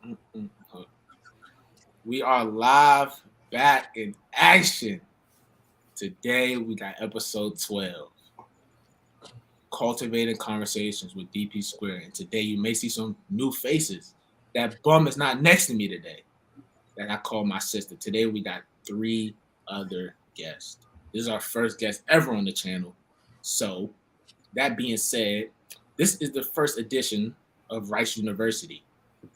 Mm-mm. We are live back in action. Today we got episode 12. Cultivating Conversations with DP Square. And today you may see some new faces. That bum is not next to me today. That I call my sister. Today we got 3 other guests. This is our first guest ever on the channel. So, that being said, this is the first edition of R.I.C.E University.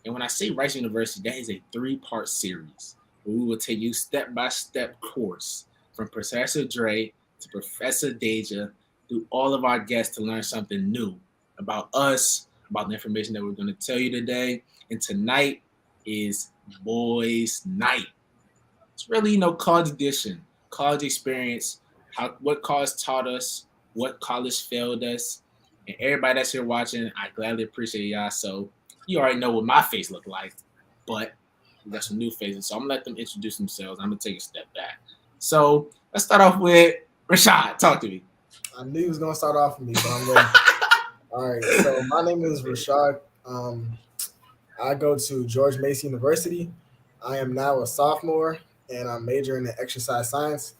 And when I say R.I.C.E University, that is a 3-part series where we will take you step-by-step course from Professor Dre to Professor Deja through all of our guests to learn something new about us, about the information that we're going to tell you today. And tonight is Boyz Night. It's really, college edition, college experience, what college taught us, what college failed us. And everybody that's here watching, I gladly appreciate y'all. So you already know what my face looked like, but we got some new faces. So I'm gonna let them introduce themselves. I'm gonna take a step back. So let's start off with Rashad. Talk to me. I knew he was gonna start off with me, but I'm ready. All right. So my name is Rashad. I go to George Mason University. I am now a sophomore, and I'm majoring in exercise science.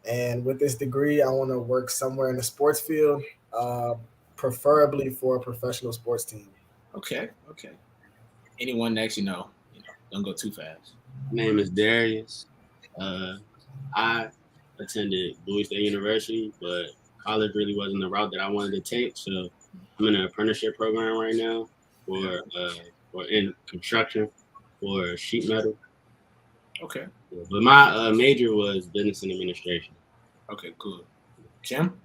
And with this degree, I want to work somewhere in the sports field, uh, preferably for a professional sports team. Okay, okay. Anyone next, don't go too fast. My name is Darius. Uh, I attended Boyz University, but college really wasn't the route that I wanted to take. So I'm in an apprenticeship program right now for in construction for sheet metal. Okay, But my major was business and administration. okay, good. Kim?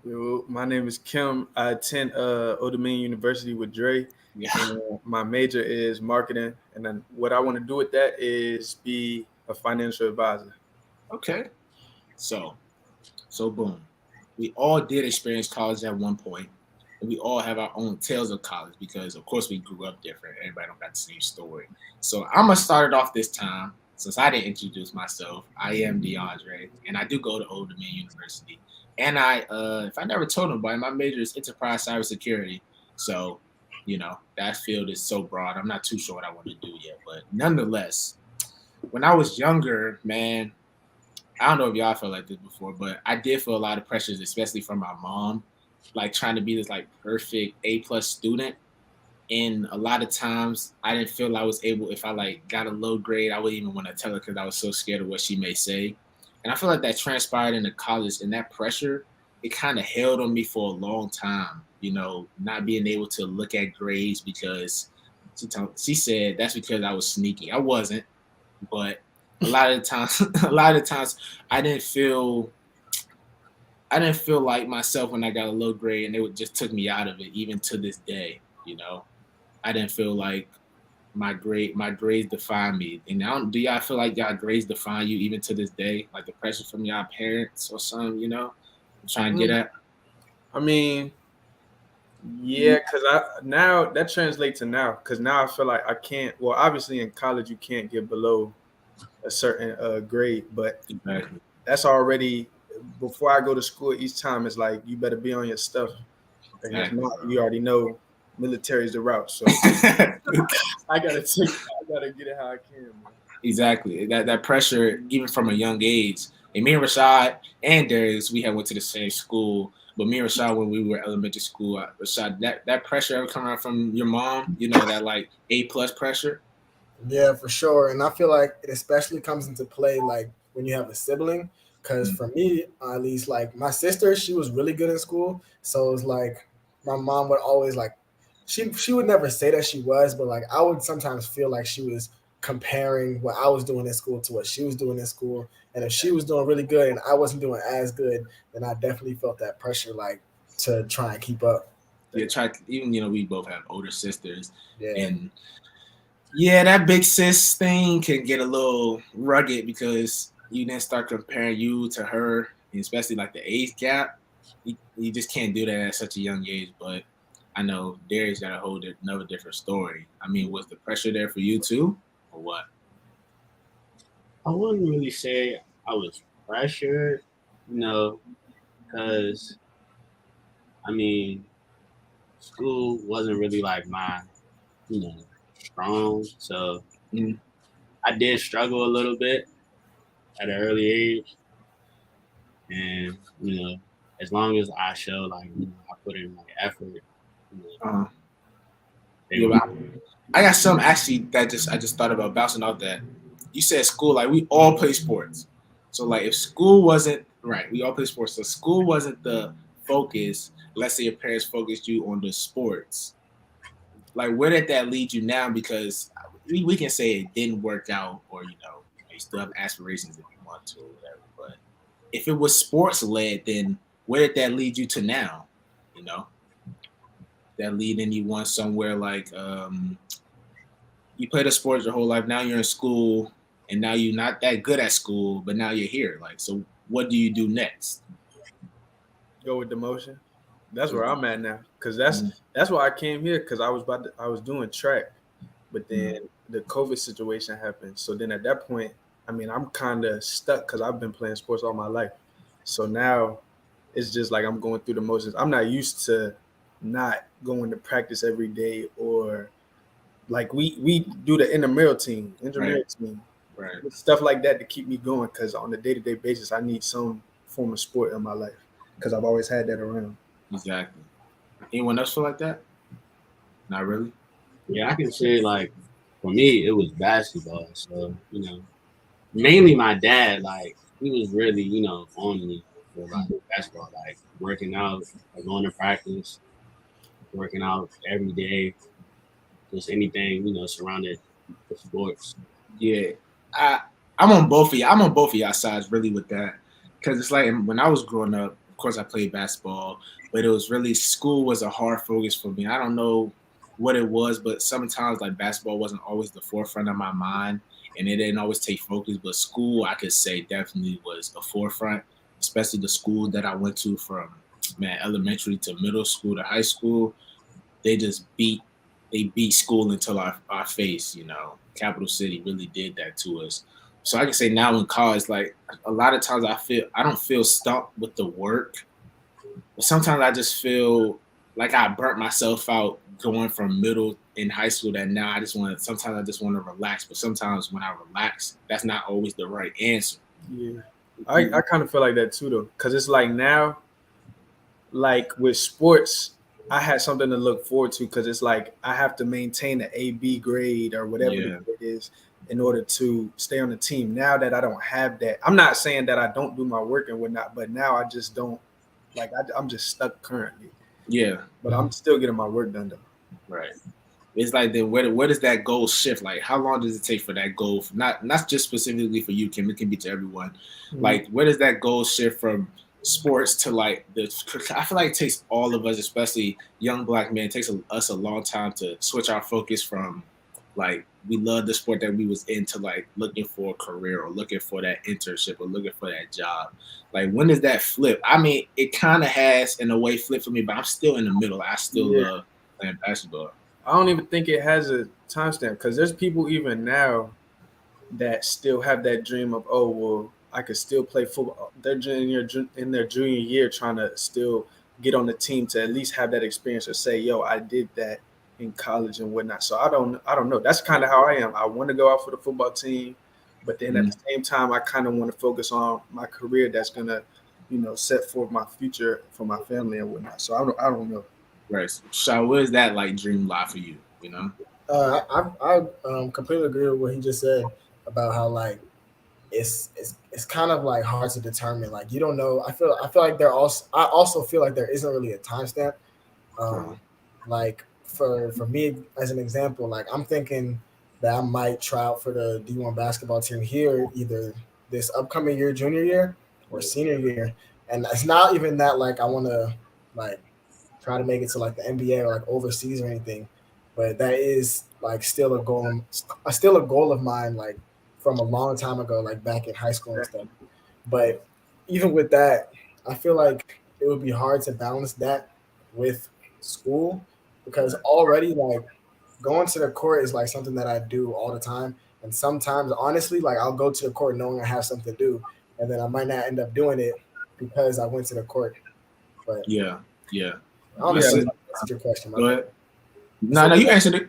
Yo, my name is Kim. I attend Old Dominion University with Dre. Yeah. And my major is marketing, and then what I want to do with that is be a financial advisor. Okay. So boom. We all did experience college at one point, and we all have our own tales of college because, of course, we grew up different. Everybody don't got the same story. So I'm gonna start it off this time. Since I didn't introduce myself, I am DeAndre, and I do go to Old Dominion University. And if I never told nobody, my major is enterprise cybersecurity. So, that field is so broad. I'm not too sure what I want to do yet, but nonetheless, when I was younger, man, I don't know if y'all felt like this before, but I did feel a lot of pressures, especially from my mom, like trying to be this like perfect A+ student. And a lot of times I didn't feel I was able, if I like got a low grade, I wouldn't even want to tell her because I was so scared of what she may say. And I feel like that transpired into college, and that pressure, it kind of held on me for a long time, not being able to look at grades because she said that's because I was sneaky. I wasn't, but a lot of the times, I didn't feel like myself when I got a low grade, and just took me out of it. Even to this day, I didn't feel like my grades define me. And do y'all feel like y'all grades define you even to this day? Like the pressure from y'all parents or something, I'm trying to get at? I mean, yeah, because now that translates to now, because now I feel like I can't. Well, obviously in college you can't get below a certain grade, but Exactly. that's already before I go to school. Each time it's like you better be on your stuff, and if not, you already know military is the route. So I gotta get it how I can, man. Exactly. That pressure, even from a young age. And me and Rashad and Darius, we had went to the same school. But me and Rashad, when we were elementary school, Rashad, that pressure ever come out from your mom? That like A+ pressure? Yeah, for sure. And I feel like it especially comes into play like when you have a sibling. Because for me, at least, like my sister, she was really good in school. So it was like my mom would always like she would never say that she was, but like I would sometimes feel like she was comparing what I was doing in school to what she was doing in school. And if she was doing really good and I wasn't doing as good, then I definitely felt that pressure like to try and keep up. Yeah, even we both have older sisters. Yeah. And yeah, that big sis thing can get a little rugged because you then start comparing you to her, and especially like the age gap. You just can't do that at such a young age. But I know Darius got a another different story. I mean, was the pressure there for you too, or what? I wouldn't really say I was pressured, because I mean, school wasn't really like my, strong. So Mhm. I did struggle a little bit at an early age. And, as long as I show I put in effort, Uh, they yeah, were. but I got some actually that I just thought about bouncing off that. You said school, like we all play sports. So like if school wasn't right, we all play sports. So school wasn't the focus. Let's say your parents focused you on the sports. Like where did that lead you now? Because we can say it didn't work out, or you still have aspirations if you want to, or whatever. But if it was sports led, then where did that lead you to now? You know, that lead anyone somewhere like you played a sport your whole life. Now you're in school, and now you're not that good at school, but now you're here. Like, so what do you do next? Go with the motion. That's where Mhm. I'm at now, cause that's why I came here, cause I was doing track, but then the COVID situation happened. So then at that point, I mean, I'm kind of stuck because I've been playing sports all my life. So now it's just like I'm going through the motions. I'm not used to not going to practice every day, or like we do the Right, intramural team, right, stuff like that to keep me going. Because on a day-to-day basis, I need some form of sport in my life because I've always had that around. exactly. Anyone else feel like that? Not really. Yeah, I can say for me, it was basketball. So, mainly my dad, he was really, on me for basketball, working out, going to practice, working out every day, just anything, surrounded with sports. Yeah, I I'm on both of you. I'm on both of y'all sides really with that, because it's like when I was growing up. Of course, I played basketball, but it was really school was a hard focus for me. I don't know what it was, but sometimes like basketball wasn't always the forefront of my mind, and it didn't always take focus. But school, I could say definitely was a forefront, especially the school that I went to from elementary to middle school to high school. They just beat school until our face, Capital City really did that to us. So I can say now in college, like a lot of times I don't feel stuck with the work, but sometimes I just feel like I burnt myself out going from middle in high school that now sometimes I just want to relax, but sometimes when I relax, that's not always the right answer. Yeah, I kind of feel like that too, though, because it's like now, like with sports, I had something to look forward to because it's like I have to maintain an A/B grade or whatever the Yeah. grade is in order to stay on the team. Now that I don't have that, I'm not saying that I don't do my work and whatnot, but now I just don't I'm just stuck currently. Yeah. But I'm still getting my work done though. Right. It's like then where does that goal shift? Like how long does it take for that goal? Not just specifically for you, Kim. It can be to everyone. Like where does that goal shift from sports to like the? I feel like it takes all of us, especially young black men, it takes us a long time to switch our focus from like we love the sport that we was into like looking for a career or looking for that internship or looking for that job. Like when does that flip? I mean, it kind of has in a way flipped for me, but I'm still in the middle. I still Yeah. love playing basketball. I don't even think it has a timestamp because there's people even now that still have that dream of, oh well, I could still play football. They're in their junior year trying to still get on the team to at least have that experience or say, yo, I did that in college and whatnot. So I don't know. That's kind of how I am. I want to go out for the football team, but then at the same time, I kind of want to focus on my career that's gonna, set forth my future for my family and whatnot. So I don't know. Right. So where's that like dream lie for you? You know? I completely agree with what he just said about how like it's kind of like hard to determine. Like you don't know. I feel like I also feel like there isn't really a timestamp. Um, like for me as an example, like I'm thinking that I might try out for the D1 basketball team here either this upcoming year, junior year, or senior year. And it's not even that like I want to like try to make it to like the NBA or like overseas or anything, but that is like still a goal of mine, like from a long time ago, like back in high school and stuff. But even with that, I feel like it would be hard to balance that with school because already like going to the court is like something that I do all the time. And sometimes honestly, like I'll go to the court knowing I have something to do, and then I might not end up doing it because I went to the court. But Yeah. I don't know Yeah. if I answered your question. Go ahead. So No, you answered it.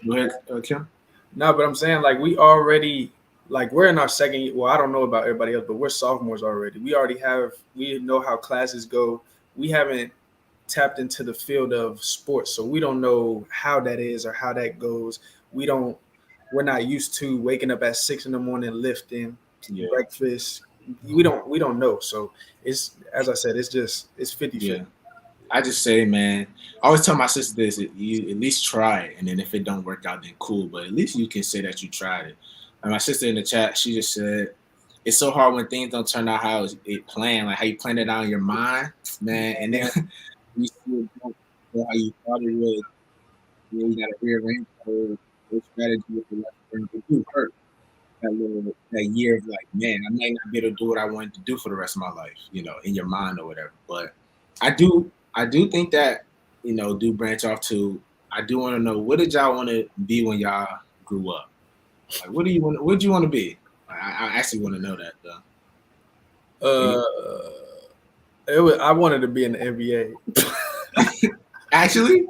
Go ahead, Kim. No, but I'm saying like we already like we're in our second year. Well, I don't know about everybody else, but we're sophomores already. We know how classes go. We haven't tapped into the field of sports, so we don't know how that is or how that goes. We don't. We're not used to waking up at 6 in the morning, lifting, Yeah. breakfast. We don't know. So it's as I said, it's 50-50. Yeah. I just say, man, I always tell my sister this: you at least try it, and then if it don't work out, then cool. But at least you can say that you tried it. And my sister in the chat, she just said, "It's so hard when things don't turn out how it planned, like how you planned it out in your mind, man, and then you still don't know how you thought it would. You got to rearrange the strategy of the lesson. It do hurt that year of like, man, I might not be able to do what I wanted to do for the rest of my life, in your mind or whatever. But I do think that, do branch off to. I do want to know, what did y'all want to be when y'all grew up? Like, what did you want to be? I actually want to know that though. I wanted to be in the NBA. Actually,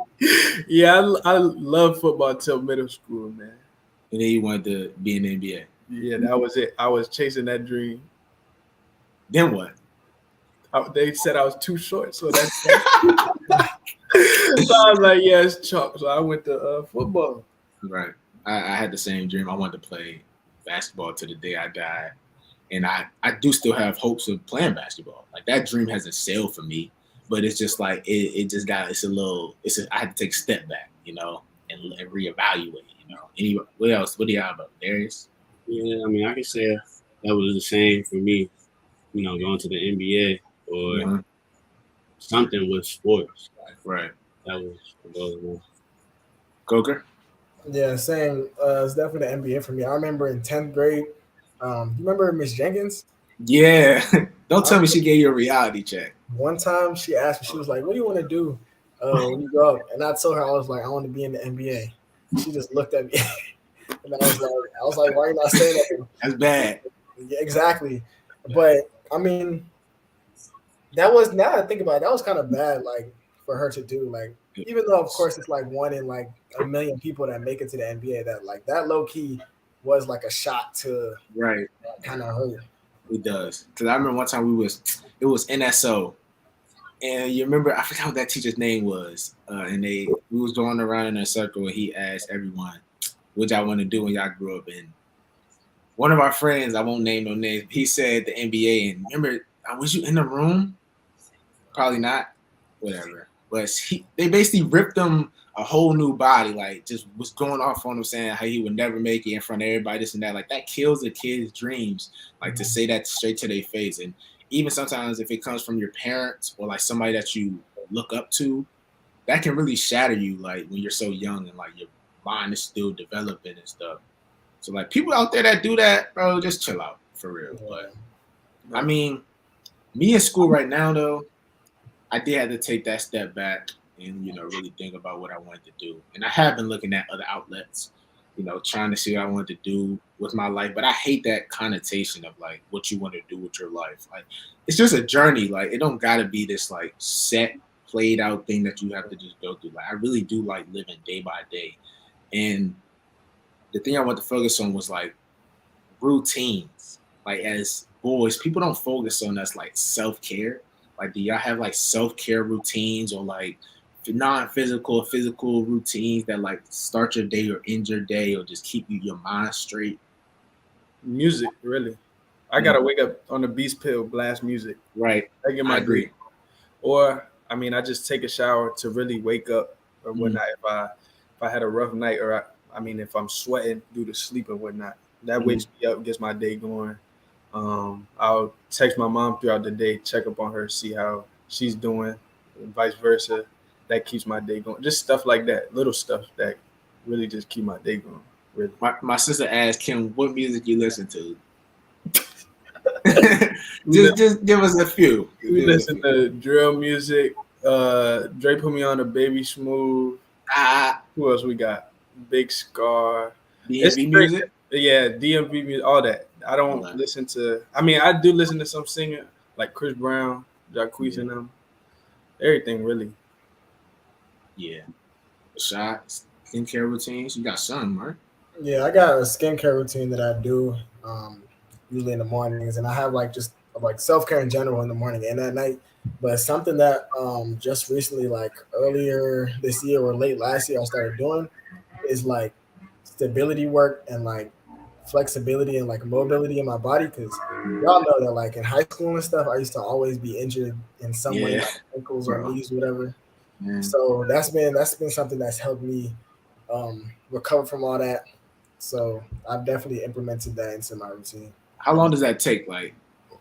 Yeah, I love football until middle school, man. and then you wanted to be in the NBA. Yeah, that was it. I was chasing that dream. Then what? They said I was too short, so that's so I was like, yeah, it's chalk. So I went to football. Right. I had the same dream. I wanted to play basketball to the day I died. And I do still have hopes of playing basketball. Like, that dream hasn't sailed for me, but it's just like I had to take a step back, and reevaluate, Anyway, what else? What do y'all about, Darius? Yeah, I mean, I can say that was the same for me. Going to the NBA or something with sports. Right. That was the goal. Coker? Yeah, same. It's definitely the NBA for me. I remember in 10th grade. You remember Miss Jenkins? Yeah. Don't tell me she gave you a reality check. One time she asked me, she was like, "What do you want to do when you grow up?" And I told her, I was like, "I want to be in the NBA." She just looked at me, and I was like, "Why are you not saying that?" That's bad. Yeah, exactly. But I mean, that was, now that I think about it, that was kind of bad, like, for her to do. Like, even though of course it's like one in like a million people that make it to the NBA, that low key was like a shot to Right. kind of hurt. It does. Because I remember one time it was NSO. And you remember, I forgot what that teacher's name was. And we was going around in a circle, and he asked everyone, what y'all want to do when y'all grew up. And one of our friends, I won't name no names, he said the NBA. And remember, was you in the room? Probably not. Whatever. But they basically ripped him a whole new body, like, just was going off on him, saying how he would never make it in front of everybody, this and that. Like, that kills a kid's dreams, like, to say that straight to their face. And even sometimes if it comes from your parents or like somebody that you look up to, that can really shatter you, like, when you're so young and like your mind is still developing and stuff. So, like, people out there that do that, bro, just chill out for real. But I mean, me in school right now though, I did have to take that step back and, really think about what I wanted to do. And I have been looking at other outlets, trying to see what I wanted to do with my life. But I hate that connotation of like what you want to do with your life. Like, it's just a journey. Like, it don't gotta be this like set, played out thing that you have to just go through. Like, I really do like living day by day. And the thing I want to focus on was like routines. Like, as boys, people don't focus on us like self-care. Like, do y'all have like self-care routines or like non-physical, physical routines that like start your day or end your day or just keep your mind straight? Music, really. I gotta wake up on the beast pill, blast music. Right. I get my dream. Or I mean, I just take a shower to really wake up or whatnot. If I had a rough night, or if I'm sweating due to sleep or whatnot, that wakes me up, gets my day going. I'll text my mom throughout the day, check up on her, see how she's doing, and vice versa. That keeps my day going. Just stuff like that, little stuff that really just keep my day going. Really. My sister asked Kim, what music you listen to? just give us a few. We listen to drill music. Dre put me on a Baby Smooth. Who else we got? Big Scar. DMV music? Yeah, DMV music, all that. I don't listen to. I do listen to some singer like Chris Brown, Jacquees and them. Everything really. Yeah. Shots. skincare routines? You got some, right? Yeah, I got a skincare routine that I do usually in the mornings, and I have like just like self care in general in the morning and at night. But something that just recently, like earlier this year or late last year, I started doing is like stability work and like flexibility and like mobility in my body. Because y'all know that like in high school and stuff, I used to always be injured in some way, Yeah, like ankles or bro. knees, whatever. Man. So that's been something that's helped me recover from all that. So I've definitely implemented that into my routine. How long does that take? Like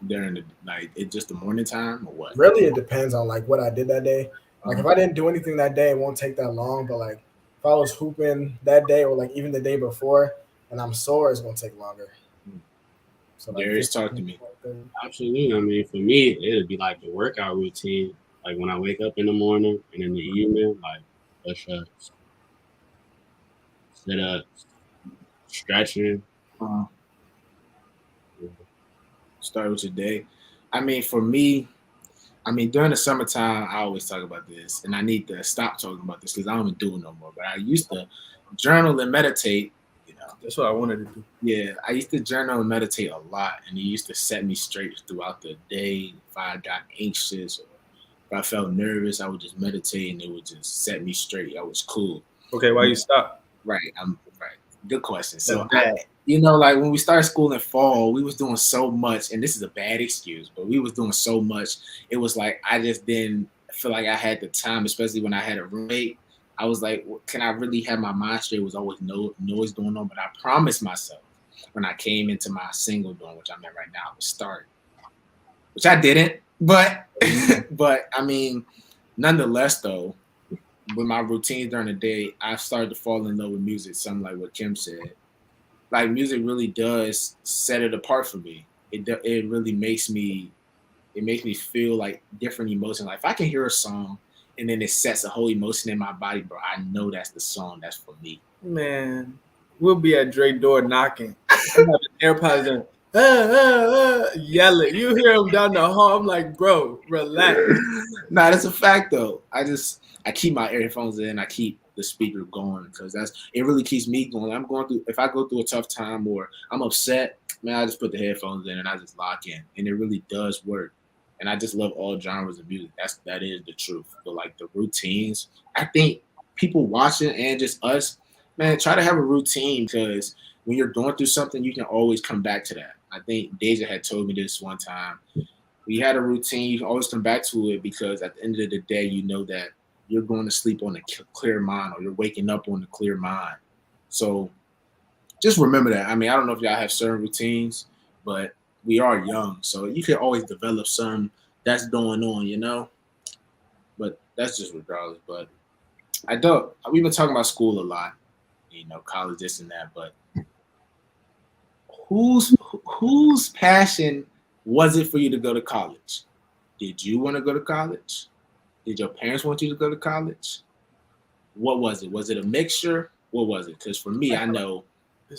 during the like it just the morning time or what? Really, it depends on like what I did that day. Like Uh, if I didn't do anything that day, it won't take that long. But like if I was hooping that day or like even the day before and I'm sore, it's gonna take longer. So like Darius, 15, talk to me. 30. Absolutely. I mean, for me, it'd be like the workout routine. Like when I wake up in the morning and in the evening, like push-ups, sit-ups, stretching. Uh, Start with your day. I mean, for me, I mean, during the summertime, I always talk about this, and I need to stop talking about this because I don't even do it no more. But I used to journal and meditate. You know, That's what I wanted to do. yeah, I used to journal and meditate a lot, and it used to set me straight throughout the day. If I got anxious or if I felt nervous, I would just meditate, and it would just set me straight. I was cool. Okay, why you stop? Right. I'm right. Good question. That's So bad. like when we started school in fall, we was doing so much, and this is a bad excuse, but we was doing so much. It was like I just didn't feel like I had the time, especially when I had a roommate. I was like, can I really have my mind straight? It was always no noise going on, but I promised myself when I came into my single dorm, which I'm in right now, I would start, which I didn't, but but I mean, nonetheless though, with my routines during the day, I started to fall in love with music. Something like what Kim said. Like music really does set it apart for me. It really makes me feel like different emotions. Like if I can hear a song and then it sets a whole emotion in my body, bro, I know that's the song that's for me. Man, we'll be at Drake's door knocking. I have the AirPods in. Yelling. You hear him down the hall. I'm like, bro, relax. Nah, that's a fact though. I keep my earphones in. I keep the speaker going because it really keeps me going. If I go through a tough time or I'm upset, man, I just put the headphones in and I just lock in, and it really does work. And I just love all genres of music. That is the truth. But like the routines, I think people watching and just us, man, try to have a routine because when you're going through something, you can always come back to that. I think Deja had told me this one time. We had a routine. You can always come back to it because at the end of the day, you know that you're going to sleep on a clear mind or you're waking up on a clear mind. So just remember that. I mean, I don't know if y'all have certain routines, but we are young. So you can always develop some that's going on, you know? But that's just regardless. But we've been talking about school a lot, you know, college, this and that. But whose passion was it for you to go to college? Did you want to go to college? Did your parents want you to go to college? What was it? Was it a mixture? What was it? Because for me, I know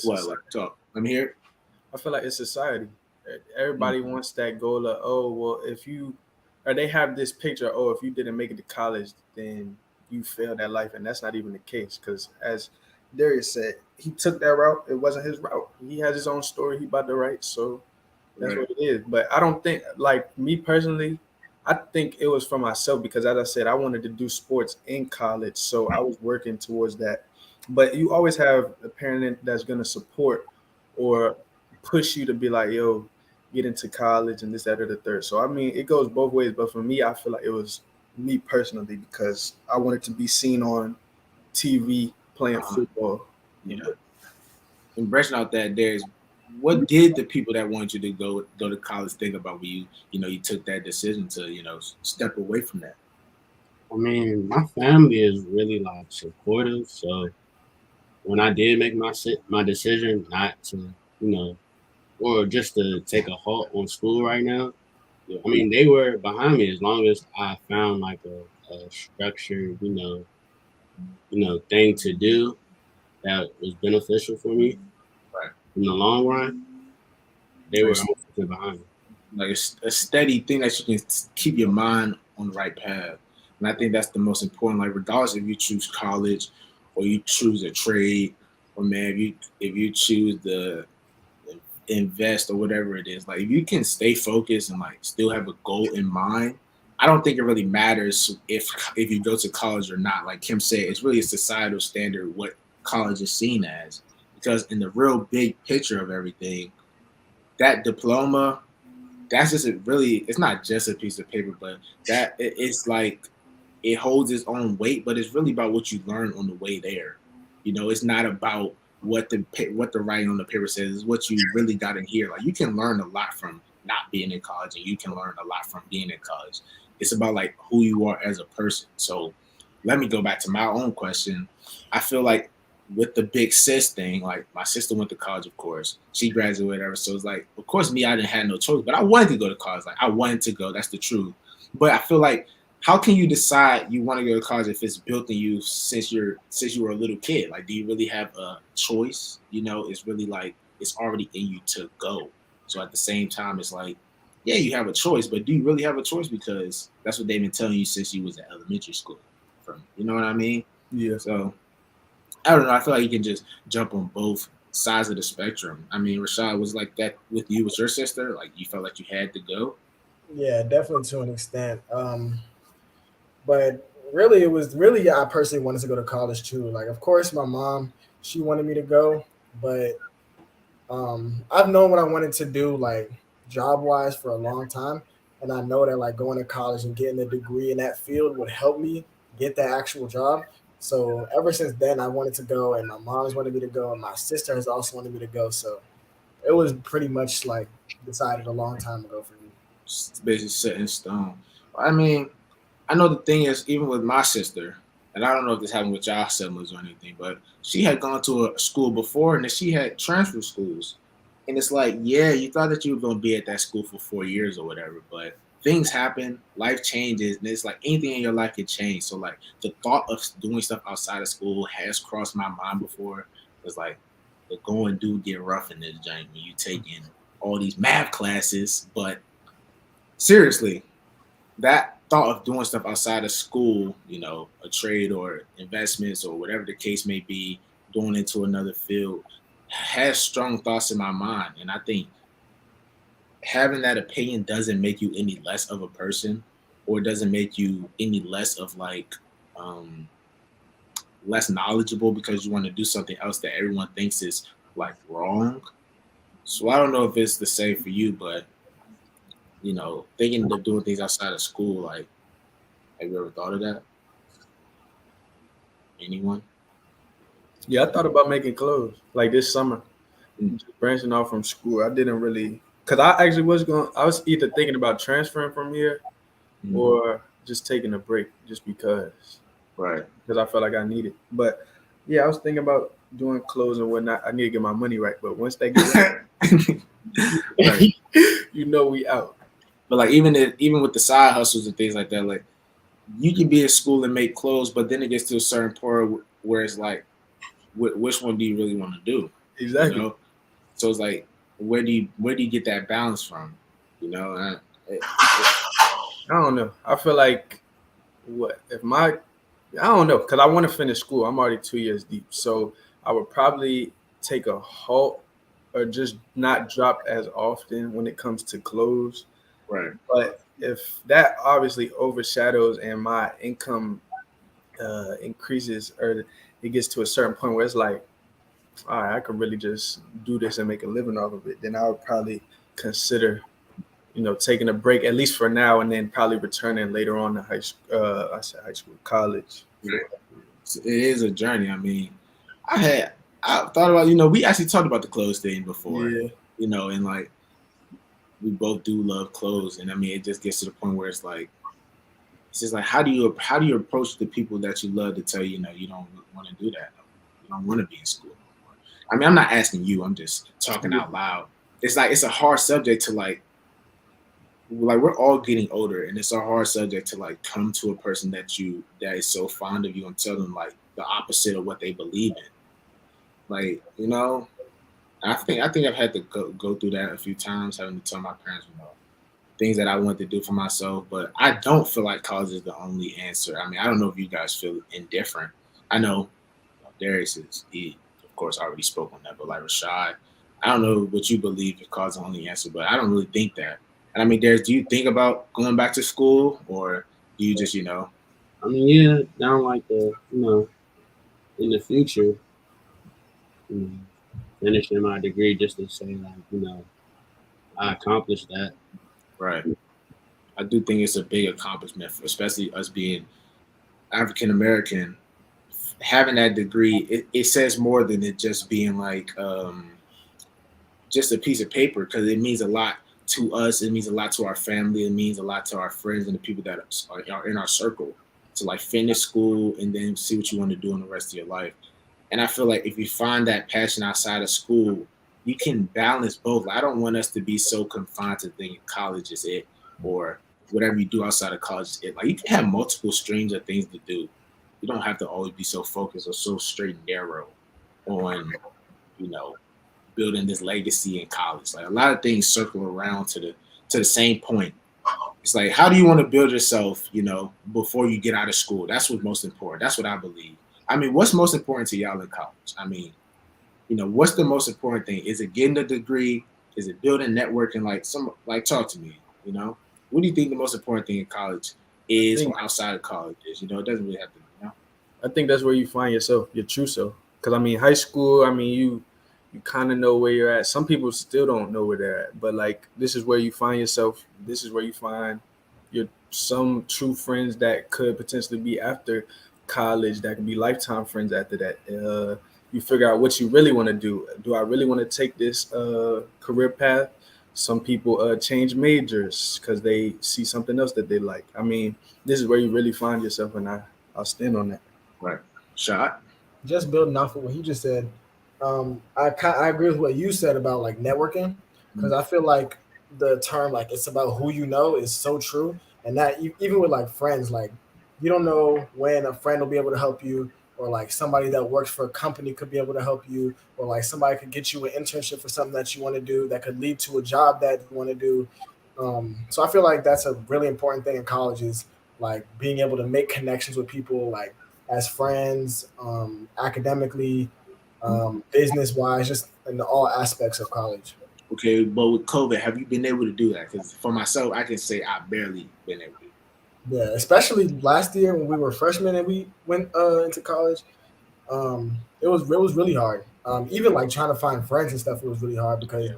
what. Talk. I'm here. I feel like it's society. Everybody wants that goal of, oh, well, or they have this picture, oh, if you didn't make it to college, then you failed at life. And that's not even the case. Because as Darius said, he took that route. It wasn't his route. He has his own story he about to write. So that's what it is. But I don't think, like me personally, I think it was for myself because, as I said, I wanted to do sports in college. So I was working towards that. But you always have a parent that's going to support or push you to be like, yo, get into college and this, that, or the third. So, I mean, it goes both ways. But for me, I feel like it was me personally because I wanted to be seen on TV playing football. Yeah. And branching out that, what did the people that wanted you to go to college think about when you took that decision to, step away from that? I mean, my family is really like supportive. So when I did make my decision not to, or just to take a halt on school right now, I mean, they were behind me as long as I found like a structured, thing to do that was beneficial for me in the long run. They were behind me. Like a steady thing that you can keep your mind on the right path. And I think that's the most important. Like regardless if you choose college or you choose a trade, or man, if you choose the invest or whatever it is, like if you can stay focused and like still have a goal in mind, I don't think it really matters if you go to college or not. Like Kim said, it's really a societal standard what college is seen as, because in the real big picture of everything, that diploma, that's just it's not just a piece of paper, but it's like it holds its own weight, but it's really about what you learn on the way there. You know, it's not about what the writing on the paper says. It's what you really got in here. Like you can learn a lot from not being in college, and you can learn a lot from being in college. It's about like who you are as a person. So let me go back to my own question. I feel like with the big sis thing, like my sister went to college, of course. She graduated, whatever. So it's like, of course, me, I didn't have no choice, but I wanted to go to college. Like I wanted to go. That's the truth. But I feel like, how can you decide you want to go to college if it's built in you since you were a little kid? Like, do you really have a choice? You know, it's really like it's already in you to go. So at the same time, it's like, yeah, you have a choice, but do you really have a choice? Because that's what they've been telling you since you was in elementary school. You know what I mean? Yeah. So I don't know. I feel like you can just jump on both sides of the spectrum. I mean, Rashad, was like that with you with your sister? Like you felt like you had to go? Yeah, definitely to an extent. But really, it was really I personally wanted to go to college too. Like, of course, my mom, she wanted me to go, but I've known what I wanted to do, like job wise, for a long time, and I know that like going to college and getting a degree in that field would help me get that actual job. So ever since then, I wanted to go, and my mom's wanted me to go, and my sister has also wanted me to go. So it was pretty much like decided a long time ago for me. It's basically set in stone. I mean, I know the thing is, even with my sister, and I don't know if this happened with y'all siblings or anything, but she had gone to a school before and then she had transfer schools. And it's like, yeah, you thought that you were going to be at that school for 4 years or whatever, but things happen, life changes, and it's like anything in your life can change. So, like, the thought of doing stuff outside of school has crossed my mind before. It's like, the going do get rough in this joint when you taking all these math classes, but seriously, that thought of doing stuff outside of school, you know, a trade or investments or whatever the case may be, going into another field, has strong thoughts in my mind. And I think having that opinion doesn't make you any less of a person, or doesn't make you any less of like less knowledgeable because you want to do something else that everyone thinks is like wrong. So I don't know if it's the same for you, but you know, thinking of doing things outside of school, like, have you ever thought of that? Anyone? Yeah, I thought about making clothes like this summer, Mm. just branching off from school. I didn't really, because I actually I was either thinking about transferring from here Mm. or just taking a break just because Right. I felt like I needed. But yeah, I was thinking about doing clothes and whatnot. I need to get my money right. But once they get Right. you know, we out. But like even with the side hustles and things like that, like you can be in school and make clothes, but then it gets to a certain point where it's like, which one do you really want to do? Exactly. You know? So it's like, where do you get that balance from? You know, I don't know. I feel like I don't know, because I want to finish school. I'm already 2 years deep, so I would probably take a halt or just not drop as often when it comes to clothes. right. But if that obviously overshadows and my income increases, or it gets to a certain point where it's like, all right, I could really just do this and make a living off of it, then I would probably consider, you know, taking a break at least for now, and then probably returning later on to high school, college. It is a journey. I mean, I thought about, you know, we actually talked about the clothes thing before, Yeah. you know, and like we both do love clothes, and I mean, it just gets to the point where it's just like, how do you approach the people that you love to tell you, you know, you don't want to do that, you don't want to be in school anymore? I mean, I'm not asking you, I'm just talking out loud. It's like, it's a hard subject to like we're all getting older, and it's a hard subject to like come to a person that is so fond of you and tell them like the opposite of what they believe in. Like, you know, I think I've had to go through that a few times, having to tell my parents, you know, things that I want to do for myself. But I don't feel like college is the only answer. I mean, I don't know if you guys feel indifferent. I know Darius he of course already spoke on that, but like Rashad, I don't know what you believe is cause the only answer, but I don't really think that. And I mean, Darius, do you think about going back to school, or do you just I mean, yeah, down like the in the future, you know, finishing my degree just to say like I accomplished that. right? I do think it's a big accomplishment, especially us being African American. Having that degree, it says more than it just being like just a piece of paper, because it means a lot to us. It means a lot to our family. It means a lot to our friends and the people that are in our circle to like finish school and then see what you want to do in the rest of your life. And I feel like if you find that passion outside of school, you can balance both. I don't want us to be so confined to thinking college is it, or whatever you do outside of college is it. Like you can have multiple streams of things to do. You don't have to always be so focused or so straight and narrow on, you know, building this legacy in college. Like a lot of things circle around to the same point. It's like, how do you want to build yourself, before you get out of school? That's what's most important. That's what I believe. I mean, what's most important to y'all in college? I mean, what's the most important thing? Is it getting a degree? Is it building networking? Like talk to me, What do you think the most important thing in college is, or outside of college is? It doesn't really have to, I think that's where you find yourself, your true self. Because I mean, high school, I mean, you kind of know where you're at. Some people still don't know where they're at, but like this is where you find yourself. This is where you find your some true friends that could potentially be after college, that could be lifetime friends after that. You figure out what you really want to do. Do I really want to take this career path? Some people change majors because they see something else that they like. I mean, this is where you really find yourself, and I'll stand on that. Right. Shot. Just building off of what he just said, I agree with what you said about like networking, because I feel like the term like it's about who you know is so true, and that even with like friends, like you don't know when a friend will be able to help you, or like somebody that works for a company could be able to help you, or like somebody could get you an internship for something that you want to do that could lead to a job that you want to do. So I feel like that's a really important thing in college is like being able to make connections with people, like as friends, academically, business wise, just in all aspects of college. Okay, but with COVID, have you been able to do that? Because for myself, I can say I barely been able to. Yeah, especially last year when we were freshmen and we went into college, it was really hard. Even like trying to find friends and stuff, it was really hard because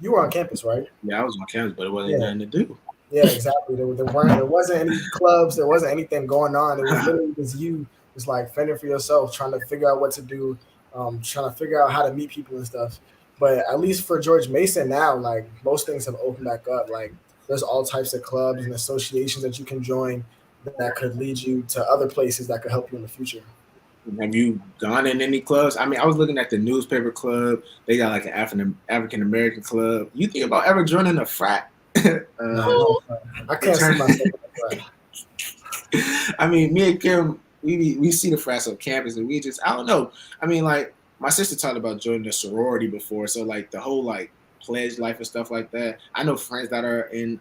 you were on campus, right? Yeah, I was on campus, but it wasn't nothing to do. Yeah, exactly. There wasn't any clubs, there wasn't anything going on. It was literally just you, just like fending for yourself, trying to figure out what to do, trying to figure out how to meet people and stuff. But at least for George Mason now, like most things have opened back up. Like there's all types of clubs and associations that you can join that could lead you to other places that could help you in the future. Have you gone in any clubs? I mean, I was looking at the newspaper club. They got like an African American club. You think about ever joining a frat? No, I can't see myself in a frat. I mean, me and Kim, we see the frats on campus, and we just, I don't know. I mean, like my sister talked about joining a sorority before, so like the whole like pledge life and stuff like that. I know friends that are in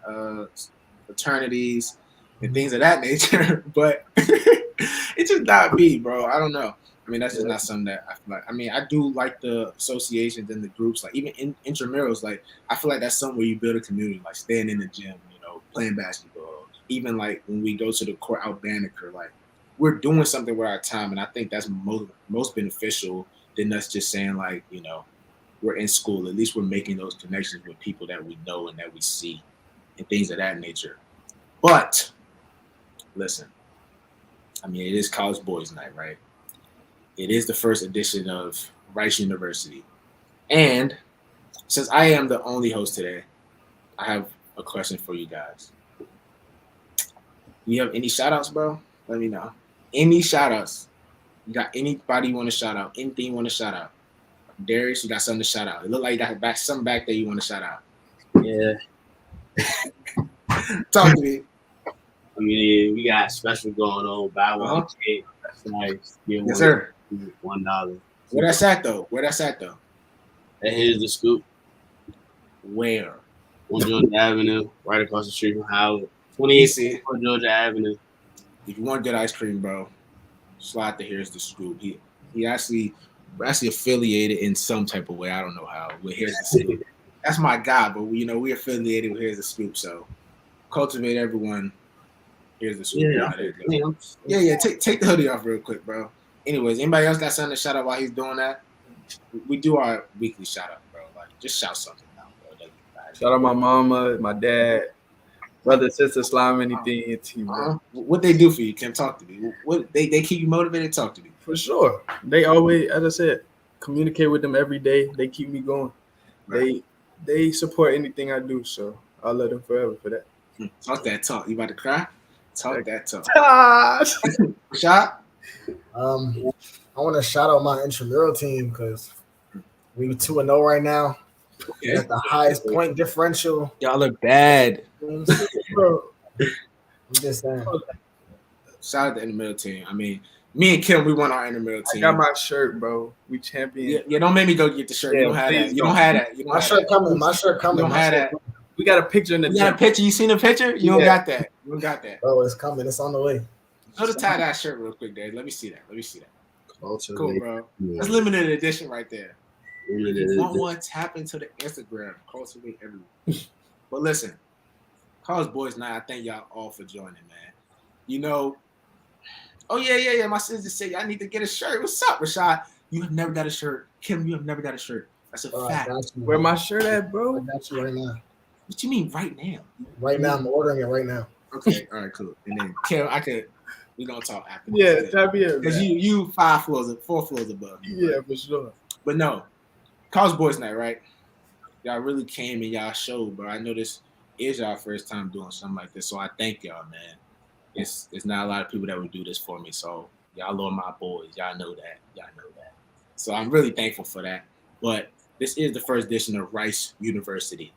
fraternities and things of that nature, but it's just not me, bro. I don't know. I mean, that's just not something that I feel like. I mean, I do like the associations and the groups, like even intramurals. Like, I feel like that's something where you build a community, like staying in the gym, playing basketball. Even like when we go to the court out Banneker, like we're doing something with our time, and I think that's most beneficial than us just saying like, we're in school. At least we're making those connections with people that we know and that we see, and things of that nature. But listen, I mean, it is College Boys Night, right? It is the first edition of R.I.C.E University. And since I am the only host today, I have a question for you guys. You have any shout outs, bro? Let me know. Any shout outs? You got anybody you want to shout out? Anything you want to shout out? Darius, you got something to shout out. It looked like you got something back there you want to shout out. Yeah. Talk to me. I mean, we got special going on. Buy one cake. That's nice. Yes, sir. $1. Where that's at though? And here's the scoop. Where? On Georgia Avenue, right across the street from Howard. 28 on Georgia Avenue. If you want good ice cream, bro, Slide to Here's the Scoop. We're actually affiliated in some type of way. I don't know how. With Here's the Scoop. That's my guy, but we're affiliated with Here's the Scoop. So cultivate everyone. Here's the Scoop. Yeah. Take the hoodie off real quick, bro. Anyways, anybody else got something to shout out while he's doing that? We do our weekly shout out, bro. Like, just shout something out, bro. Shout out my mama, my dad, brother, sister, slime, anything into you, bro. What they do for you? Kim, talk to me. What they keep you motivated? Talk to me. For sure. They always, as I said, communicate with them every day. They keep me going. Right. They support anything I do, so I'll let them forever for that. Talk that talk. You about to cry? Talk that talk. Shot. I want to shout out my intramural team because we 2-0 right now. Okay. At the highest point differential. Y'all are bad. I'm just saying. Shout out to the intramural team. I mean, me and Kim, we won our intramural team. I got my shirt, bro. We champion. Yeah, don't make me go get the shirt. You don't have that. You don't have that. My shirt coming. My shirt coming. You don't have that. We got a picture in the. You got a picture? You seen the picture? You don't got that. You don't got that. Oh, it's coming. It's on the way. Go to tie that shirt real quick, Dave. Let me see that. Cool, bro. That's limited edition right there. Want tap into the Instagram. Cultivate everyone. But listen, College Boys Night. I thank y'all all for joining, man. Oh yeah. My sister said I need to get a shirt. What's up, Rashad? You have never got a shirt. Kim, you have never got a shirt. That's a fact. Where my shirt at, bro? I got you right now. What you mean right now? Right now, I'm ordering it right now. Okay, all right, cool. And then Kim, we're gonna talk after. Yeah, tap in. Because you 4 floors above me. Yeah, for sure. But no, College Boys Night, right? Y'all really came and y'all showed, bro. I know this is y'all first time doing something like this, so I thank y'all, man. It's not a lot of people that would do this for me, so y'all are my boys. Y'all know that. So I'm really thankful for that. But this is the first edition of R.I.C.E University.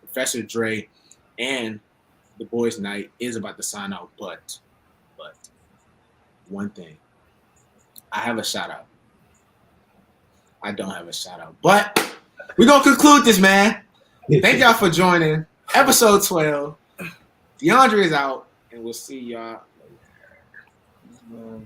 Professor Dre and the Boys Night is about to sign out, but one thing. I have a shout out. I don't have a shout out, but we're gonna conclude this, man. Thank y'all for joining episode 12. DeAndre is out, and we'll see y'all later.